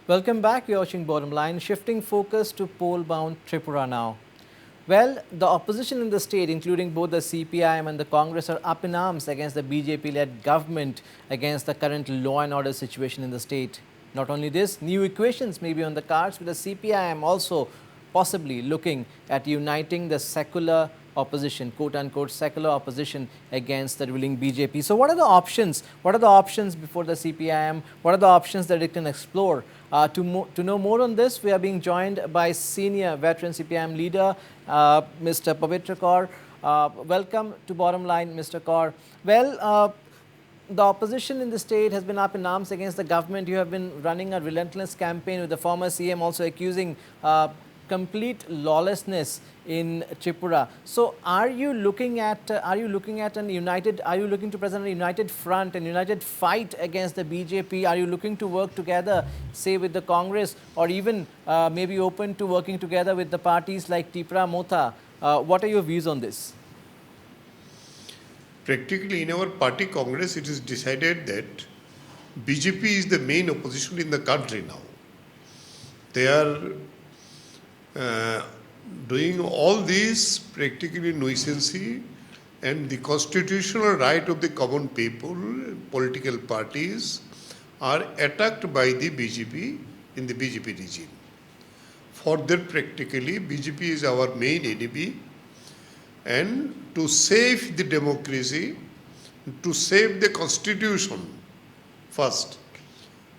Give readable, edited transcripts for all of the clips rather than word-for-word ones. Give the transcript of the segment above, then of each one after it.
Welcome back. You're watching Bottom Line. Shifting focus to poll-bound Tripura now. Well, the opposition in the state, including both the CPI-M and the Congress, are up in arms against the BJP-led government against the current law and order situation in the state. Not only this, new equations may be on the cards, with the CPI-M also possibly looking at uniting the secular opposition, quote-unquote secular opposition, against the ruling BJP. So what are the options? What are the options before the CPI-M? What are the options that it can explore? To know more on this, we are being joined by senior veteran CPI-M leader, Mr. Pavitra Kaur. Welcome to Bottom Line, Mr. Kaur. Well, the opposition in the state has been up in arms against the government. You have been running a relentless campaign with the former CM also accusing complete lawlessness in Tripura. So, are you looking at an united? Are you looking to present a united front and united fight against the BJP? Are you looking to work together, say with the Congress, or even maybe open to working together with the parties like Tripura, Motha? What are your views on this? Practically in our party Congress, it is decided that BJP is the main opposition in the country now. They are doing all these practically nuisancy, and the constitutional right of the common people, political parties, are attacked by the BJP in the BJP regime. For that, practically BJP is our main enemy, and to save the democracy, to save the constitution first.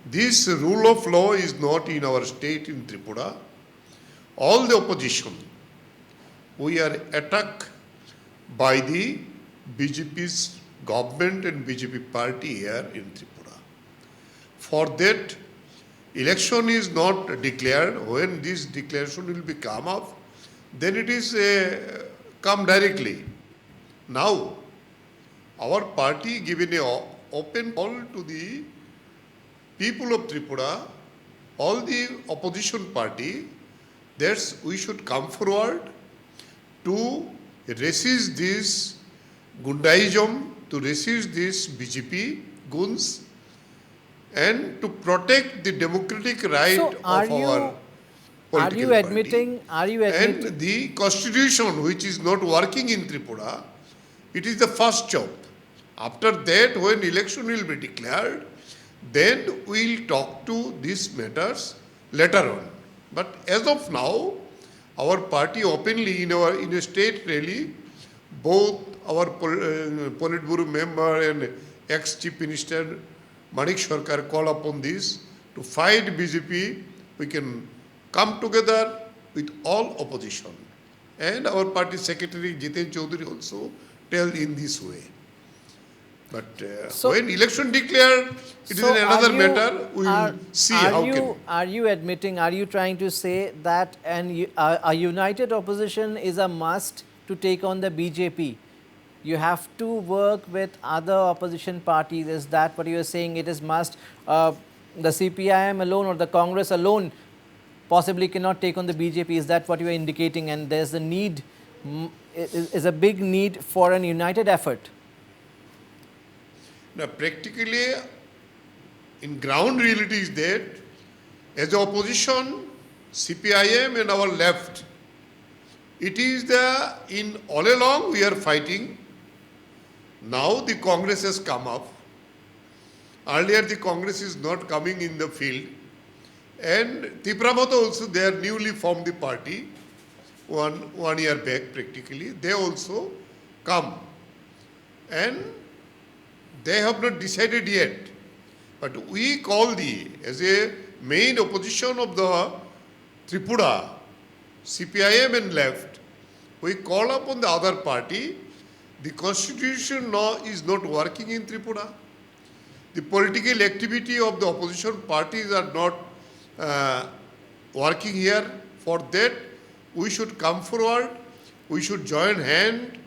This rule of law is not in our state in Tripura. All the opposition, we are attacked by the BJP's government and BJP party here in Tripura. For that, election is not declared. When this declaration will be come up, then it is come directly. Now, our party given an open call to the people of Tripura, all the opposition party, that we should come forward to resist this gundaism, to resist this BJP guns, and to protect the democratic right of our political party. And the constitution, which is not working in Tripura, it is the first job. After that, when election will be declared, then we will talk to these matters later on. But as of now, our party openly in a state rally, both our Politburo member and ex-Chief Minister Manik Sarkar call upon this to fight BJP. We can come together with all opposition. And our party secretary Jiten Chaudhary also tell in this way. But when election declared, it is another matter. We will see how can. Are you admitting, are you trying to say that a united opposition is a must to take on the BJP? You have to work with other opposition parties. Is that what you are saying? It is must. The CPI-M alone or the Congress alone possibly cannot take on the BJP. Is that what you are indicating? And there's a need, is a big need for an united effort. Now, practically, in ground reality is that as the opposition, CPI-M and our left, it is all along we are fighting. Now the Congress has come up. Earlier the Congress is not coming in the field. And Tripura also, they are newly formed the party, one year back practically. They also come. And they have not decided yet. But we call as a main opposition of the Tripura, CPI-M and left, we call upon the other party. The constitution law is not working in Tripura. The political activity of the opposition parties are not working here. For that, we should come forward. We should join hand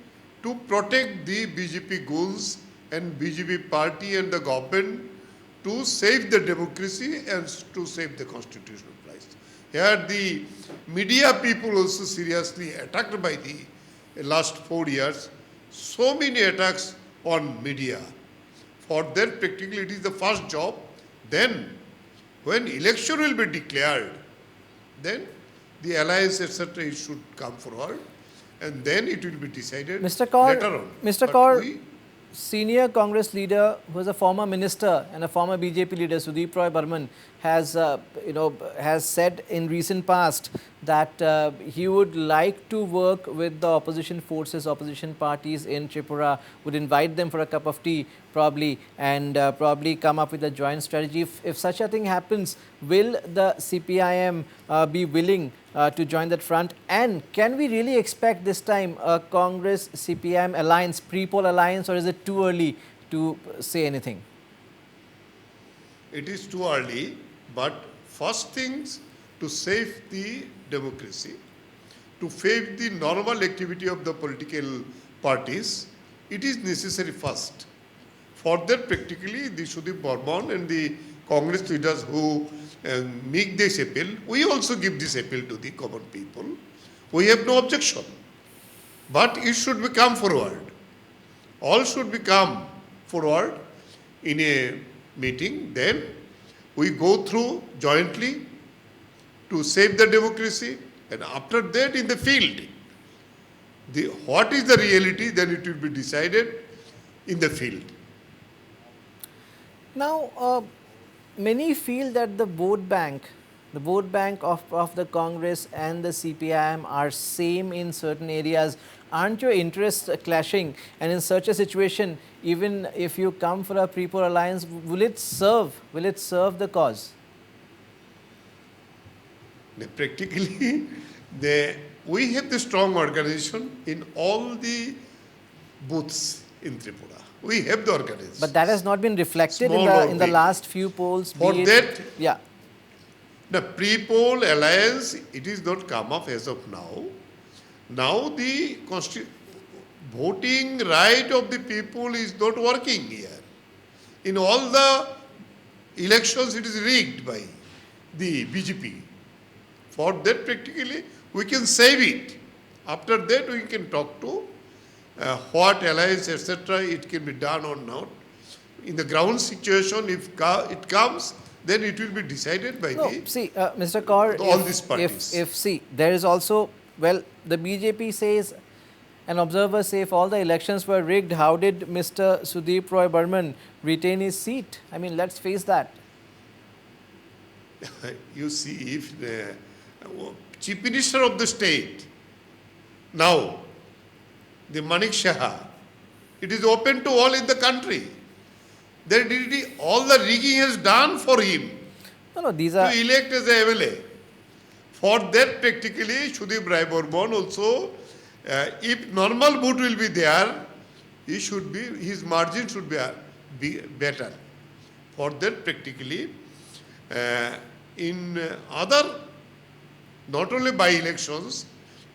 to protect the BJP goals and BJP party and the government to save the democracy and to save the constitutional rights. Here the media people also seriously attacked by the last 4 years. So many attacks on media. For that practically it is the first job. Then when election will be declared, then the alliance, etc., it should come forward, and then it will be decided Mr. Kaur, later on. Mr. But Kaur, we- senior Congress leader who is a former minister and a former BJP leader, Sudeep Roy Burman, has has said in recent past that he would like to work with the opposition forces, opposition parties in Tripura, would invite them for a cup of tea probably, and probably come up with a joint strategy. If such a thing happens, will the CPI-M be willing to join that front? And can we really expect this time a Congress CPI-M alliance, pre-poll alliance, or is it too early to say anything? it is too early, but first things to save the democracy, to save the normal activity of the political parties, it is necessary first. For that, practically, the Sudeep Burman and the Congress leaders who make this appeal, we also give this appeal to the common people. We have no objection. But it should become forward. All should become forward in a meeting. Then we go through jointly to save the democracy. And after that, in the field, what is the reality, then it will be decided in the field. Now, many feel that the vote bank of the Congress and the CPI-M are same in certain areas. Aren't your interests clashing? And in such a situation, even if you come for a pre-poll alliance, will it serve the cause? Practically, we have the strong organization in all the booths in Tripura. We have the organization. But that has not been reflected in the last few polls. For that, yeah. the pre-poll alliance, it is not come up as of now. Now the voting right of the people is not working here. In all the elections, it is rigged by the BJP. For that, practically, we can save it. After that, we can talk to what alliance, etc., it can be done or not. In the ground situation, if it comes, then it will be decided by Mr. Kaur, all these parties. If there is also, well, the BJP says, and observers say, if all the elections were rigged, how did Mr. Sudeep Roy Burman retain his seat? I mean, let's face that. You see, if the Chief Minister of the state, now, the Manik Shah, it is open to all in the country. All the rigging has done for him These are to elect as a MLA. For that, practically, Sudeep Roy Burman also, if normal vote will be there, his margin should be better. For that, practically, in other, not only by elections,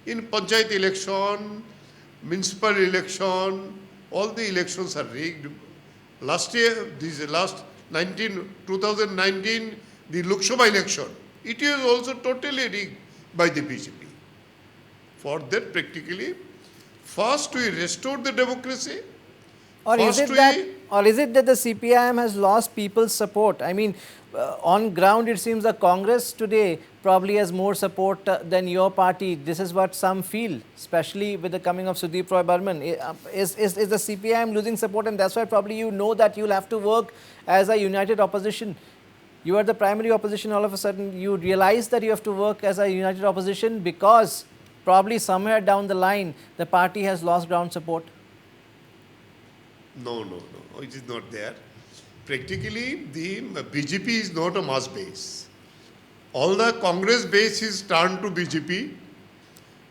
in Panchayat election, municipal election, all the elections are rigged. Last year, 2019, the Lok Sabha election, it is also totally rigged by the BJP. For that, practically, first we restore the democracy. Or is it that the CPI-M has lost people's support? I mean, on ground, it seems the Congress today probably has more support than your party. This is what some feel, especially with the coming of Sudeep Roy Burman. Is the CPI-M losing support, and that's why probably you know that you'll have to work as a united opposition? You are the primary opposition, all of a sudden you realize that you have to work as a united opposition because probably somewhere down the line the party has lost ground support. No, it is not there. Practically, the BJP is not a mass base. All the Congress base is turned to BJP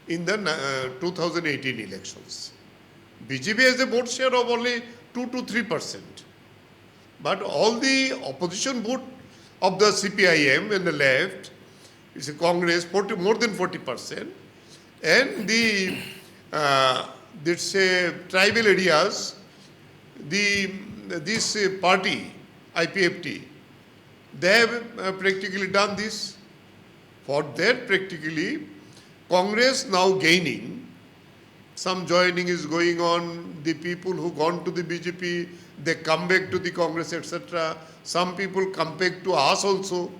in the 2018 elections. BJP has a vote share of only 2 to 3%. But all the opposition vote of the CPI-M and the left is a Congress, more than 40%. And the, let's say, tribal areas, this party, IPFT, they have practically done this. For that, practically, Congress now gaining, some joining is going on, the people who gone to the BJP, they come back to the Congress, etc. Some people come back to us also.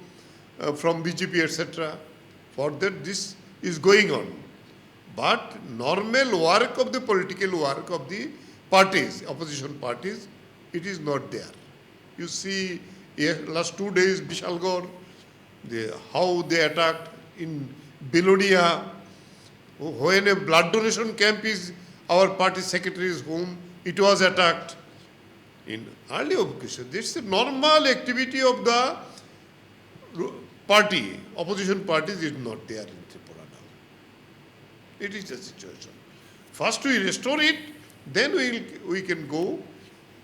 from BJP, etc. For that, this is going on. But normal work of the political work of the parties, opposition parties, it is not there. You see, last 2 days, Bishalgor, how they attacked in Belonia, when a blood donation camp is our party secretary's home, it was attacked. In early occasion, this is a normal activity of the party, opposition parties is not there in Tripura now. It is the situation. First we restore it, then we can go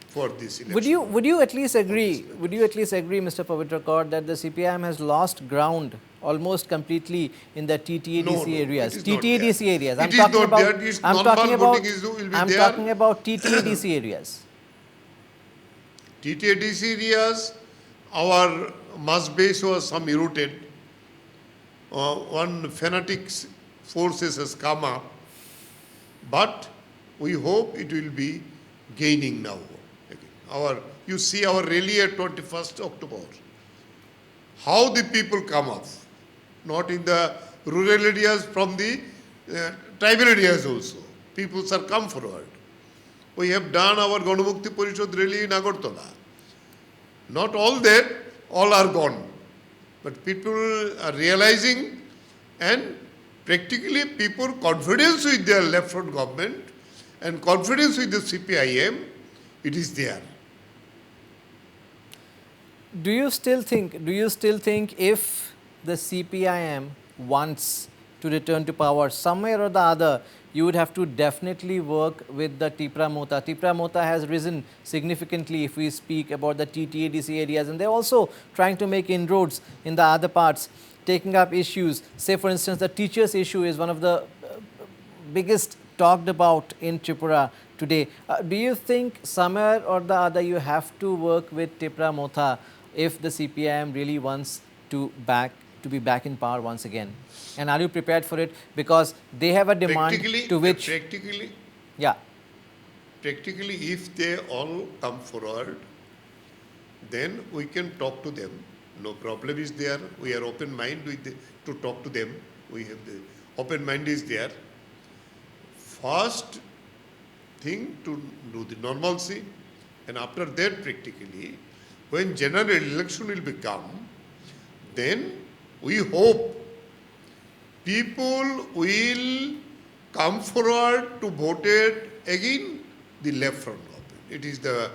for this election. Would you at least agree? Would you at least agree, Mr. Pavitra Kaur, that the CPI-M has lost ground almost completely in the TTADC areas? TTADC areas. I'm talking about TTADC areas. TTADC areas, our mass base was some eroded. One fanatic forces has come up, but we hope it will be gaining now. You see our rally at 21st October. How the people come up, not in the rural areas, from the tribal areas also. People are come forward. We have done our Ganamukti Parishad rally in Agartala. Not all that, all are gone. But people are realizing, and practically people confidence with their left front government and confidence with the CPI-M, it is there. Do you still think if the CPI-M wants to return to power somewhere or the other, you would have to definitely work with the Tripura Mota. Tripura Mota has risen significantly if we speak about the TTADC areas, and they're also trying to make inroads in the other parts, taking up issues. Say, for instance, the teachers' issue is one of the biggest talked about in Tripura today. Do you think somewhere or the other you have to work with Tripura Mota if the CPI-M really wants to be back in power once again? And are you prepared for it? Because they have a demand to which... Practically, if they all come forward, then we can talk to them. No problem is there. We are open mind to talk to them. We have the open mind is there. First thing to do the normalcy, and after that practically, when general election will become, then we hope people will come forward to vote it again the left front government. It is the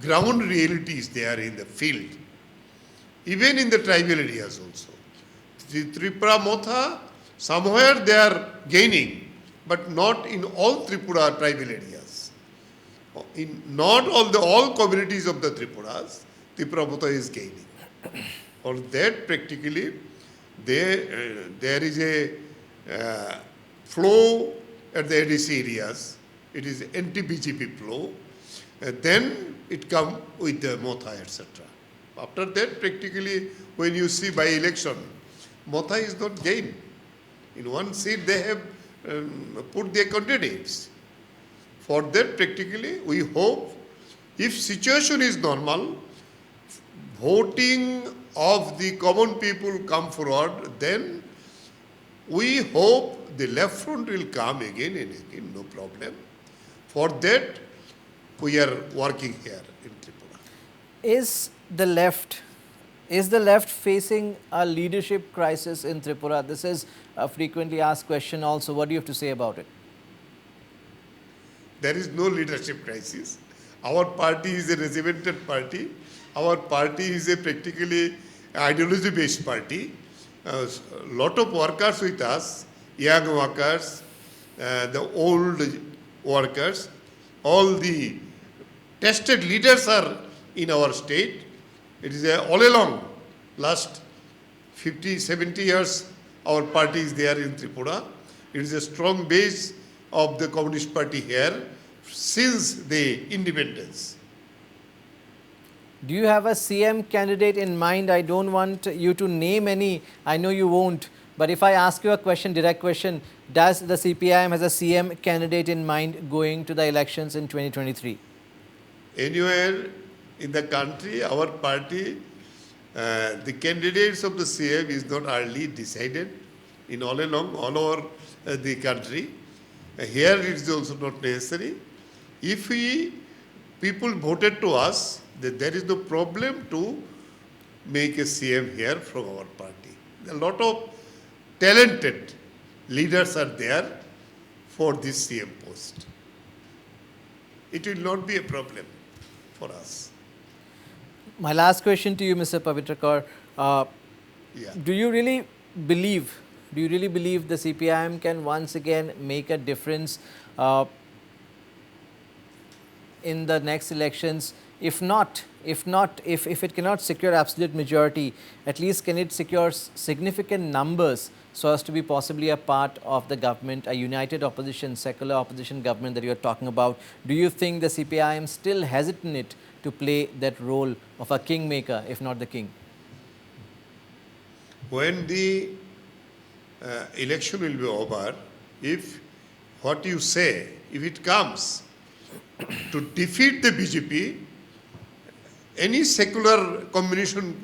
ground realities there in the field, even in the tribal areas also. The Tripura Motha, somewhere they are gaining, but not in all Tripura tribal areas. In not all communities of the Tripuras, Tripura Motha is gaining. For that practically, there is a flow at the ADC areas. It is anti-BJP flow. Then it comes with the Motha, etc. After that, practically, when you see by election, Motha is not gained. In one seat, they have put their candidates. For that, practically, we hope, if situation is normal, voting of the common people come forward, then we hope the left front will come again and again, no problem. For that, we are working here in Tripura. Is the left facing a leadership crisis in Tripura? This is a frequently asked question also. What do you have to say about it? There is no leadership crisis. Our party is a regimented party. Our party is a practically ideology-based party. A lot of workers with us, young workers, the old workers, all the tested leaders are in our state. It is all along, last 50, 70 years, our party is there in Tripura. It is a strong base of the Communist Party here since the independence. Do you have a CM candidate in mind? I don't want you to name any. I know you won't. But if I ask you a question, direct question, does the CPI-M has a CM candidate in mind going to the elections in 2023? Anywhere in the country, our party The candidates of the CM is not early decided in all along all over the country. Here it is also not necessary. If people voted to us, then there is no problem to make a CM here from our party. A lot of talented leaders are there for this CM post. It will not be a problem for us. My last question to you, Mr. Pavitrakar. Yeah. Do you really believe the CPI-M can once again make a difference in the next elections? If it cannot secure absolute majority, at least can it secure significant numbers so as to be possibly a part of the government, a united opposition, secular opposition government that you are talking about? Do you think the CPI-M still hesitant to play that role of a kingmaker, if not the king? When the election will be over, if what you say, if it comes to defeat the BJP, any secular combination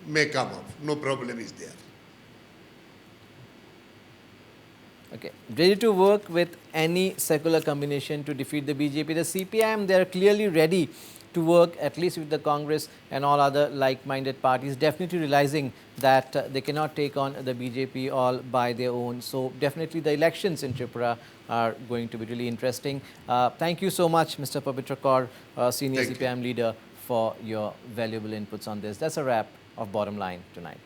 may come up. No problem is there. Okay, ready to work with any secular combination to defeat the BJP. The CPI-M, they are clearly ready to work at least with the Congress and all other like-minded parties, definitely realizing that they cannot take on the BJP all by their own. So definitely the elections in Tripura are going to be really interesting. Thank you so much, Mr. Pavitrakar, Senior CPI-M leader, for your valuable inputs on this. That's a wrap of Bottom Line tonight.